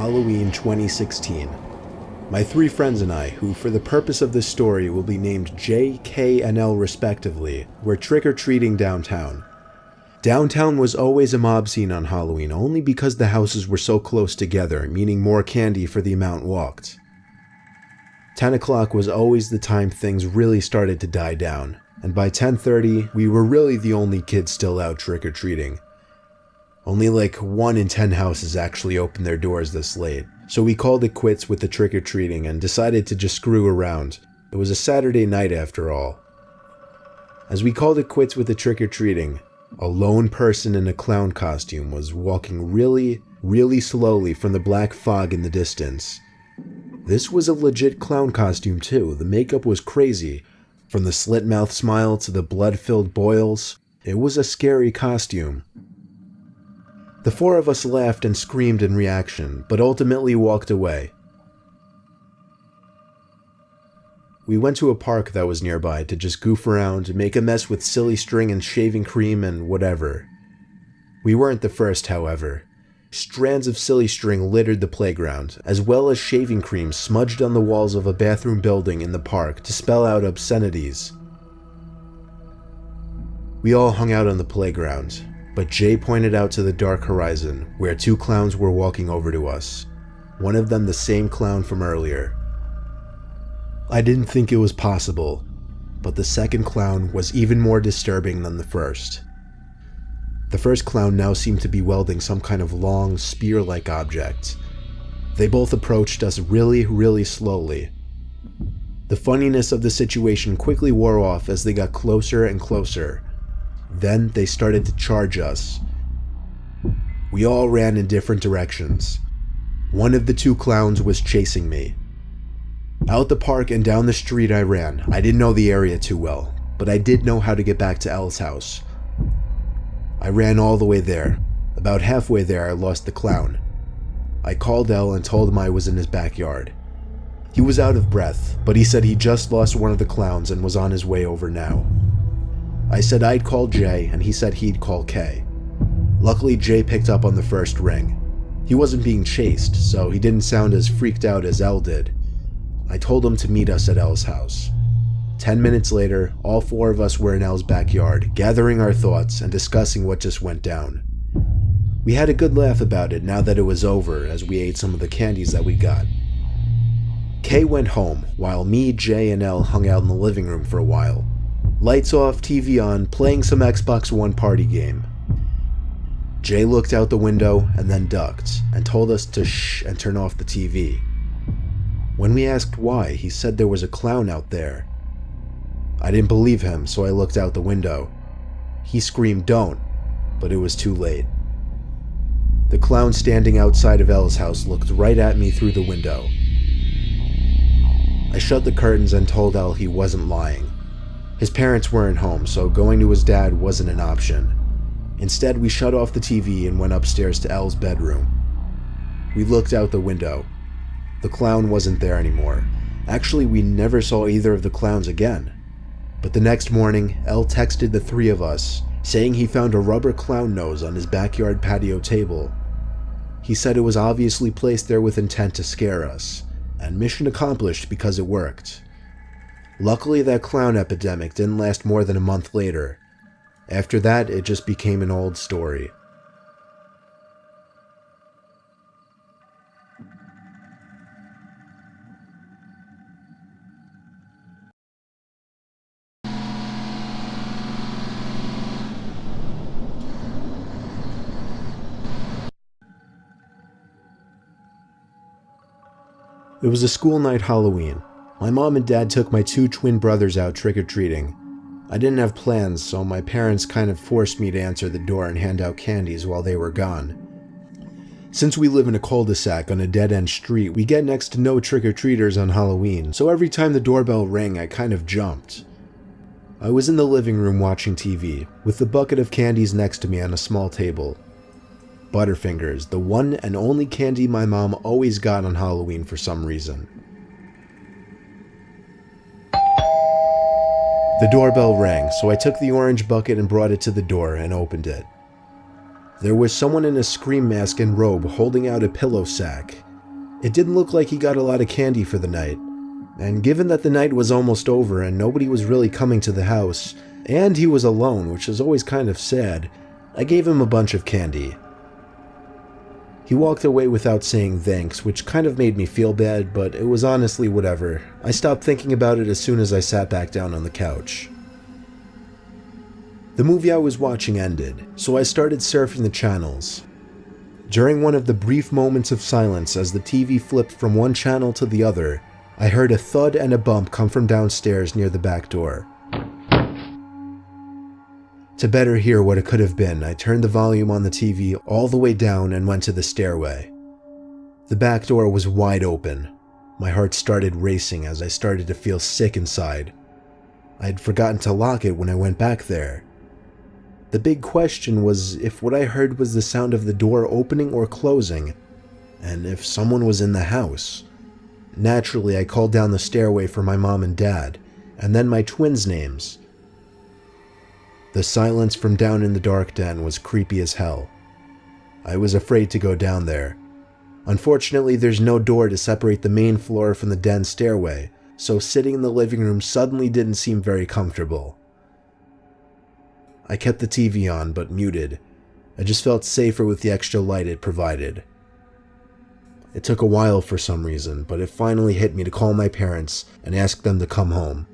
Halloween 2016. My three friends and I, who for the purpose of this story will be named J, K, and L respectively, were trick-or-treating downtown. Downtown was always a mob scene on Halloween only because the houses were so close together, meaning more candy for the amount walked. 10 o'clock was always the time things really started to die down, and by 10:30, we were really the only kids still out trick-or-treating. Only like 1 in 10 houses actually opened their doors this late, so we called it quits with the trick-or-treating and decided to just screw around. It was a Saturday night after all. As we called it quits with the trick-or-treating, a lone person in a clown costume was walking really, really slowly from the black fog in the distance. This was a legit clown costume too. The makeup was crazy. From the slit-mouth smile to the blood-filled boils, it was a scary costume. The four of us laughed and screamed in reaction, but ultimately walked away. We went to a park that was nearby to just goof around, make a mess with silly string and shaving cream and whatever. We weren't the first, however. Strands of silly string littered the playground, as well as shaving cream smudged on the walls of a bathroom building in the park to spell out obscenities. We all hung out on the playground, but Jay pointed out to the dark horizon where 2 clowns were walking over to us. One of them the same clown from earlier. I didn't think it was possible, but the second clown was even more disturbing than the first. The first clown now seemed to be wielding some kind of long, spear-like object. They both approached us really, really slowly. The funniness of the situation quickly wore off as they got closer and closer. Then they started to charge us. We all ran in different directions. One of the 2 clowns was chasing me. Out the park and down the street I ran. I didn't know the area too well, but I did know how to get back to Elle's house. I ran all the way there. About halfway there I lost the clown. I called Elle and told him I was in his backyard. He was out of breath, but he said he just lost one of the clowns and was on his way over now. I said I'd call Jay, and he said he'd call Kay. Luckily, Jay picked up on the first ring. He wasn't being chased, so he didn't sound as freaked out as Elle did. I told him to meet us at Elle's house. 10 minutes later, all 4 of us were in Elle's backyard, gathering our thoughts and discussing what just went down. We had a good laugh about it now that it was over as we ate some of the candies that we got. Kay went home, while me, Jay, and Elle hung out in the living room for a while. Lights off, TV on, playing some Xbox One party game. Jay looked out the window and then ducked, and told us to shh and turn off the TV. When we asked why, he said there was a clown out there. I didn't believe him, so I looked out the window. He screamed, "Don't," but it was too late. The clown standing outside of Elle's house looked right at me through the window. I shut the curtains and told Elle he wasn't lying. His parents weren't home, so going to his dad wasn't an option. Instead, we shut off the TV and went upstairs to Elle's bedroom. We looked out the window. The clown wasn't there anymore. Actually, we never saw either of the clowns again. But the next morning, Elle texted the 3 of us, saying he found a rubber clown nose on his backyard patio table. He said it was obviously placed there with intent to scare us, and mission accomplished because it worked. Luckily, that clown epidemic didn't last more than a month later. After that, it just became an old story. It was a school night Halloween. My mom and dad took my 2 twin brothers out trick-or-treating. I didn't have plans, so my parents kind of forced me to answer the door and hand out candies while they were gone. Since we live in a cul-de-sac on a dead-end street, we get next to no trick-or-treaters on Halloween, so every time the doorbell rang, I kind of jumped. I was in the living room watching TV, with the bucket of candies next to me on a small table. Butterfingers, the one and only candy my mom always got on Halloween for some reason. The doorbell rang, so I took the orange bucket and brought it to the door and opened it. There was someone in a scream mask and robe holding out a pillow sack. It didn't look like he got a lot of candy for the night, and given that the night was almost over and nobody was really coming to the house, and he was alone, which is always kind of sad, I gave him a bunch of candy. He walked away without saying thanks, which kind of made me feel bad, but it was honestly whatever. I stopped thinking about it as soon as I sat back down on the couch. The movie I was watching ended, so I started surfing the channels. During one of the brief moments of silence as the TV flipped from one channel to the other, I heard a thud and a bump come from downstairs near the back door. To better hear what it could have been, I turned the volume on the TV all the way down and went to the stairway. The back door was wide open. My heart started racing as I started to feel sick inside. I had forgotten to lock it when I went back there. The big question was if what I heard was the sound of the door opening or closing, and if someone was in the house. Naturally, I called down the stairway for my mom and dad, and then my twins' names. The silence from down in the dark den was creepy as hell. I was afraid to go down there. Unfortunately, there's no door to separate the main floor from the den stairway, so sitting in the living room suddenly didn't seem very comfortable. I kept the TV on, but muted. I just felt safer with the extra light it provided. It took a while for some reason, but it finally hit me to call my parents and ask them to come home.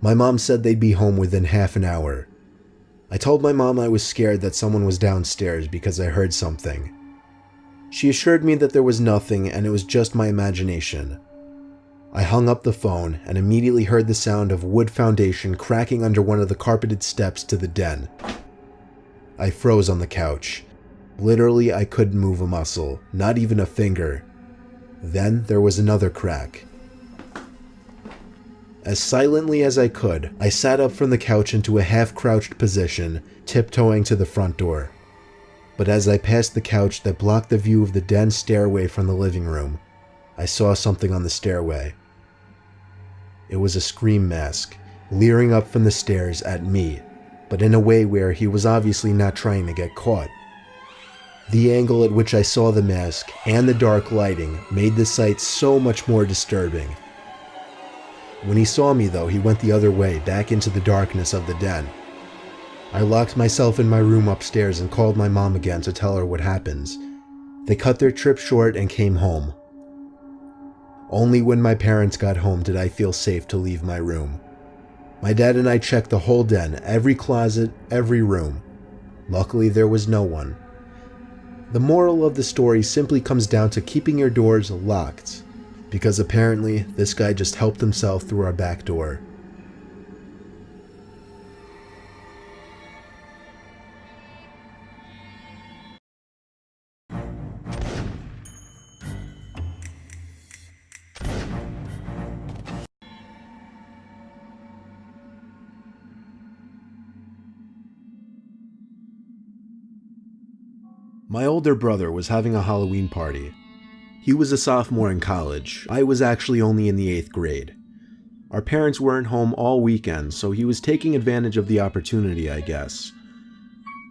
My mom said they'd be home within half an hour. I told my mom I was scared that someone was downstairs because I heard something. She assured me that there was nothing and it was just my imagination. I hung up the phone and immediately heard the sound of wood foundation cracking under one of the carpeted steps to the den. I froze on the couch. Literally, I couldn't move a muscle, not even a finger. Then there was another crack. As silently as I could, I sat up from the couch into a half-crouched position, tiptoeing to the front door. But as I passed the couch that blocked the view of the den stairway from the living room, I saw something on the stairway. It was a scream mask, leering up from the stairs at me, but in a way where he was obviously not trying to get caught. The angle at which I saw the mask and the dark lighting made the sight so much more disturbing. When he saw me though, he went the other way, back into the darkness of the den. I locked myself in my room upstairs and called my mom again to tell her what happened. They cut their trip short and came home. Only when my parents got home did I feel safe to leave my room. My dad and I checked the whole den, every closet, every room. Luckily, there was no one. The moral of the story simply comes down to keeping your doors locked, because apparently this guy just helped himself through our back door. My older brother was having a Halloween party. He was a sophomore in college. I was actually only in the 8th grade. Our parents weren't home all weekend, so he was taking advantage of the opportunity, I guess.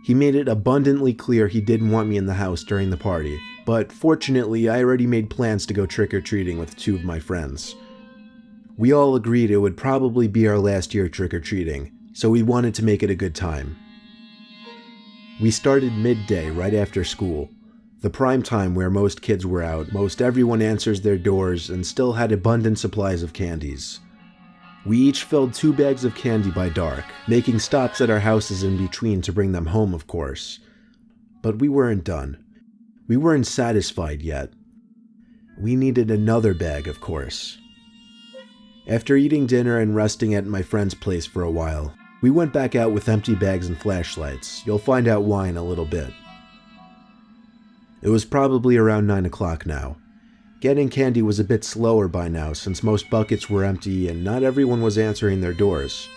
He made it abundantly clear he didn't want me in the house during the party, but fortunately I already made plans to go trick-or-treating with 2 of my friends. We all agreed it would probably be our last year trick-or-treating, so we wanted to make it a good time. We started midday right after school, the prime time where most kids were out, most everyone answers their doors, and still had abundant supplies of candies. We each filled 2 bags of candy by dark, making stops at our houses in between to bring them home, of course. But we weren't done. We weren't satisfied yet. We needed another bag, of course. After eating dinner and resting at my friend's place for a while, we went back out with empty bags and flashlights. You'll find out why in a little bit. It was probably around 9 o'clock now. Getting candy was a bit slower by now since most buckets were empty and not everyone was answering their doors.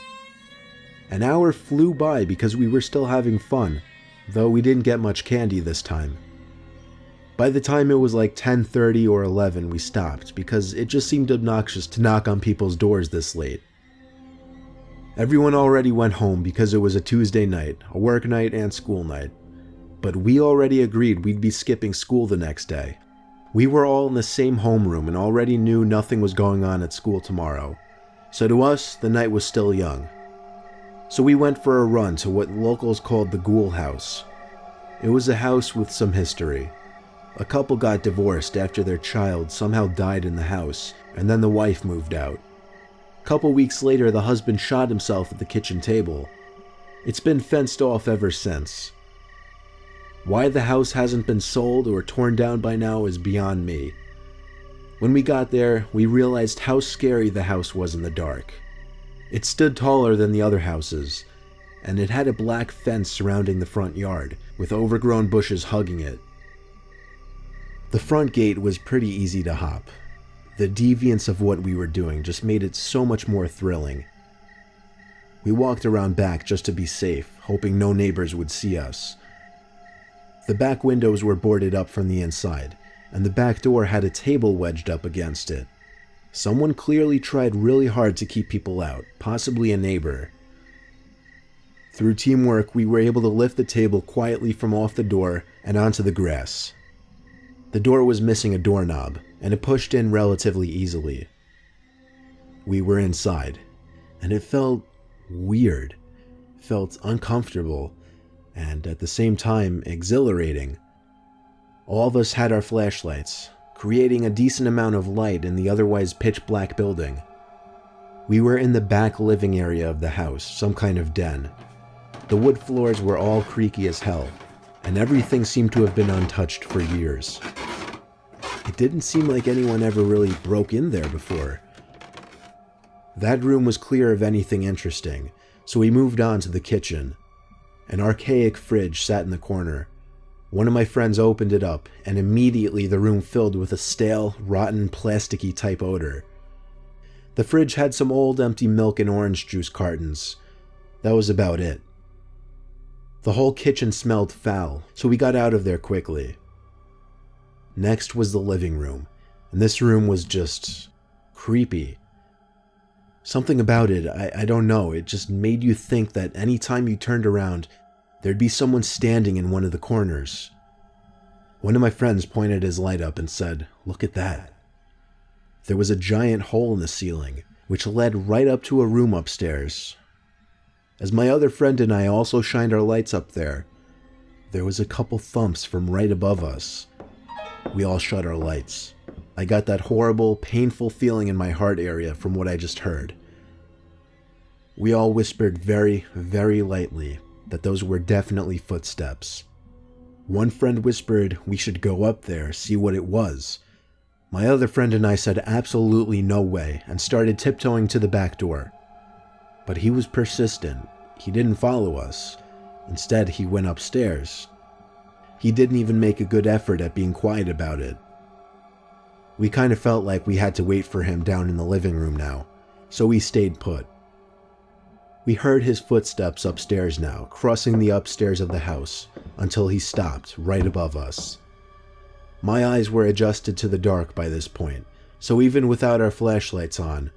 An hour flew by because we were still having fun, though we didn't get much candy this time. By the time it was like 10:30 or 11, we stopped because it just seemed obnoxious to knock on people's doors this late. Everyone already went home because it was a Tuesday night, a work night and school night. But we already agreed we'd be skipping school the next day. We were all in the same homeroom and already knew nothing was going on at school tomorrow, so to us, the night was still young. So we went for a run to what locals called the Ghoul House. It was a house with some history. A couple got divorced after their child somehow died in the house, and then the wife moved out. A couple weeks later, the husband shot himself at the kitchen table. It's been fenced off ever since. Why the house hasn't been sold or torn down by now is beyond me. When we got there, we realized how scary the house was in the dark. It stood taller than the other houses, and it had a black fence surrounding the front yard, with overgrown bushes hugging it. The front gate was pretty easy to hop. The deviance of what we were doing just made it so much more thrilling. We walked around back just to be safe, hoping no neighbors would see us. The back windows were boarded up from the inside, and the back door had a table wedged up against it. Someone clearly tried really hard to keep people out, possibly a neighbor. Through teamwork, we were able to lift the table quietly from off the door and onto the grass. The door was missing a doorknob, and it pushed in relatively easily. We were inside, and it felt weird, felt uncomfortable, and at the same time exhilarating. All of us had our flashlights, creating a decent amount of light in the otherwise pitch black building. We were in the back living area of the house, some kind of den. The wood floors were all creaky as hell, and everything seemed to have been untouched for years. It didn't seem like anyone ever really broke in there before. That room was clear of anything interesting, so we moved on to the kitchen. An archaic fridge sat in the corner. One of my friends opened it up, and immediately the room filled with a stale, rotten, plasticky type odor. The fridge had some old empty milk and orange juice cartons. That was about it. The whole kitchen smelled foul, so we got out of there quickly. Next was the living room, and this room was just creepy. Something about it, I don't know, it just made you think that any time you turned around, there'd be someone standing in one of the corners. One of my friends pointed his light up and said, "Look at that." There was a giant hole in the ceiling, which led right up to a room upstairs. As my other friend and I also shined our lights up there was a couple thumps from right above us. We all shut our lights. I got that horrible, painful feeling in my heart area from what I just heard. We all whispered very, very lightly that those were definitely footsteps. One friend whispered we should go up there, see what it was. My other friend and I said absolutely no way and started tiptoeing to the back door. But he was persistent. He didn't follow us. Instead, he went upstairs. He didn't even make a good effort at being quiet about it. We kind of felt like we had to wait for him down in the living room now, so we stayed put. We heard his footsteps upstairs now, crossing the upstairs of the house, until he stopped right above us. My eyes were adjusted to the dark by this point, so even without our flashlights on,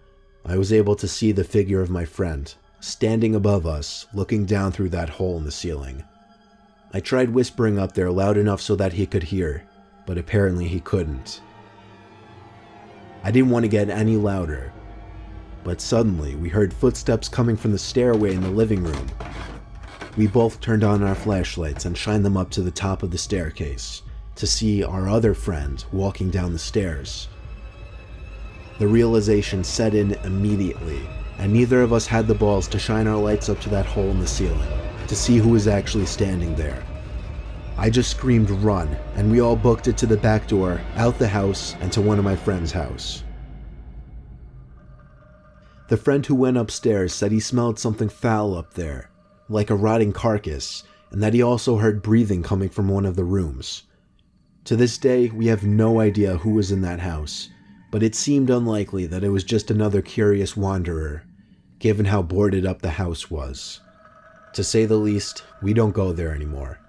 I was able to see the figure of my friend, standing above us, looking down through that hole in the ceiling. I tried whispering up there loud enough so that he could hear, but apparently he couldn't. I didn't want to get any louder, but suddenly we heard footsteps coming from the stairway in the living room. We both turned on our flashlights and shined them up to the top of the staircase to see our other friend walking down the stairs. The realization set in immediately, and neither of us had the balls to shine our lights up to that hole in the ceiling to see who was actually standing there. I just screamed run, and we all booked it to the back door, out the house, and to one of my friend's house. The friend who went upstairs said he smelled something foul up there, like a rotting carcass, and that he also heard breathing coming from one of the rooms. To this day, we have no idea who was in that house, but it seemed unlikely that it was just another curious wanderer, given how boarded up the house was. To say the least, we don't go there anymore.